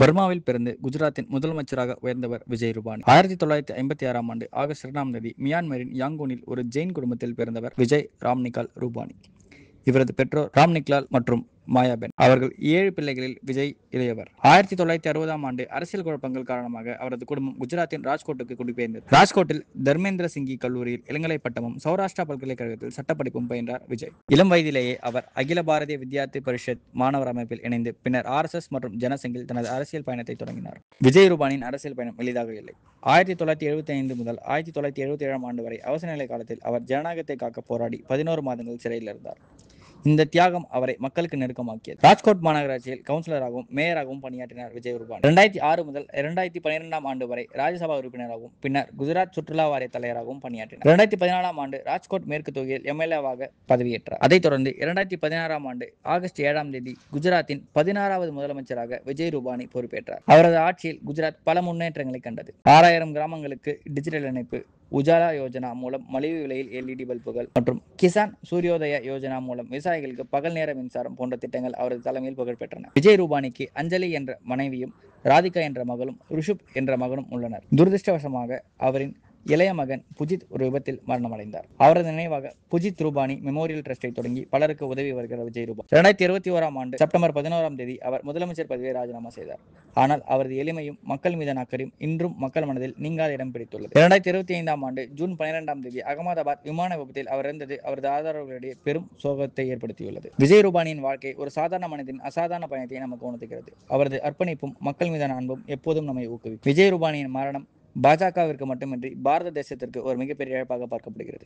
பர்மாவில் பிறந்து குஜராத்தின் முதலமைச்சராக உயர்ந்தவர் விஜய் ரூபானி. 1956ஆம் ஆண்டு ஆகஸ்ட் 2ஆம் தேதி மியான்மரின் யாங்கூனில் ஒரு ஜெயின் குடும்பத்தில் பிறந்தவர் விஜய் ராம்நிகால் ரூபானி. இவரது பெற்றோர் ராம்நிக்லால் மற்றும் மாயாபென். அவர்கள் 7 பிள்ளைகளில் விஜய் இளையவர். 1960ஆம் ஆண்டு அரசியல் குழப்பங்கள் காரணமாக அவரது குடும்பம் குஜராத்தின் ராஜ்கோட்டுக்கு குடிபெயர்ந்தது. ராஜ்கோட்டில் தர்மேந்திர சிங்கி கல்லூரியில் இளங்கலை பட்டமும் சௌராஷ்டிரா பல்கலைக்கழகத்தில் சட்டப்படிப்பும் பயின்றார் விஜய். இளம் வயதிலேயே அவர் அகில பாரதிய வித்யார்த்தி பரிஷத் மாணவர் அமைப்பில் இணைந்து பின்னர் RSS மற்றும் ஜனசங்கில் தனது அரசியல் பயணத்தை தொடங்கினார். விஜய் ரூபானியின் அரசியல் பயணம் எளிதாக இல்லை. 1975 முதல் 1977ஆம் ஆண்டு வரை அவசர நிலை காலத்தில் அவர் ஜனநாயகத்தை காக்க போராடி 11 மாதங்கள் சிறையில் இருந்தார். இந்த தியாகம் அவரை மக்களுக்கு நெருக்கமாக்கியது. ராஜ்கோட் மாநகராட்சியில் கவுன்சிலராகவும் மேயராகவும் பணியாற்றினார் விஜய் ரூபானி. 2006 முதல் 2012ஆம் ஆண்டு வரை ராஜ்யசபா உறுப்பினராகவும் பின்னர் குஜராத் சுற்றுலா வாரிய தலைவராகவும் பணியாற்றினார். 2014ஆம் ஆண்டு ராஜ்கோட் மேற்கு தொகுதியில் MLA-வாக பதவியேற்றார். அதைத் தொடர்ந்து 2016ஆம் ஆண்டு ஆகஸ்ட் 7ஆம் தேதி குஜராத்தின் 16வது முதலமைச்சராக விஜய் ரூபானி பொறுப்பேற்றார். அவரது ஆட்சியில் குஜராத் பல முன்னேற்றங்களை கண்டது. 6000 கிராமங்களுக்கு டிஜிட்டல் இணைப்பு, உஜாலா யோஜனா மூலம் மலிவு விலையில் LED பல்புகள் மற்றும் கிசான் சூரியோதயா யோஜனா மூலம் விவசாயிகளுக்கு பகல் நேர மின்சாரம் போன்ற திட்டங்கள் அவரது தலைமையில் புகழ்பெற்றன. விஜய் ரூபானிக்கு அஞ்சலி என்ற மனைவியும் ராதிகா என்ற மகளும் ரிஷப் என்ற மகனும் உள்ளனர். துரதிருஷ்டவசமாக அவரின் இளைய மகன் புஜித் ஒரு விபத்தில் மரணமடைந்தார். அவரது நினைவாக புஜித் ரூபானி மெமோரியல் டிரஸ்டை தொடங்கி பலருக்கு உதவி வருகிறார் விஜய் ரூபானி. 2021ஆம் ஆண்டு செப்டம்பர் 11ஆம் தேதி அவர் முதலமைச்சர் பதவியை ராஜினாமா செய்தார். ஆனால் அவரது எளிமையும் மக்கள் மீதான அக்கறையும் இன்றும் மக்கள் மனதில் நீங்காத இடம் பிடித்துள்ளது. 2025ஆம் ஆண்டு ஜூன் 12ஆம் தேதி அகமதாபாத் விமான விபத்தில் அவர் இறந்தது அவரது ஆதரவாளர்களிடையே பெரும் சோகத்தை ஏற்படுத்தியுள்ளது. விஜய் ரூபானியின் வாழ்க்கை ஒரு சாதாரண மனிதன் அசாதாரண பயணத்தை நமக்கு உணர்த்துகிறது. அவரது அர்ப்பணிப்பும் மக்கள் மீதான அன்பும் எப்போதும் நம்மை ஊக்குவிக்கும். விஜய் ரூபானியின் மரணம் பாஜகவிற்கு மட்டுமின்றி பாரத தேசத்திற்கு ஒரு மிகப்பெரிய இழப்பாக பார்க்கப்படுகிறது.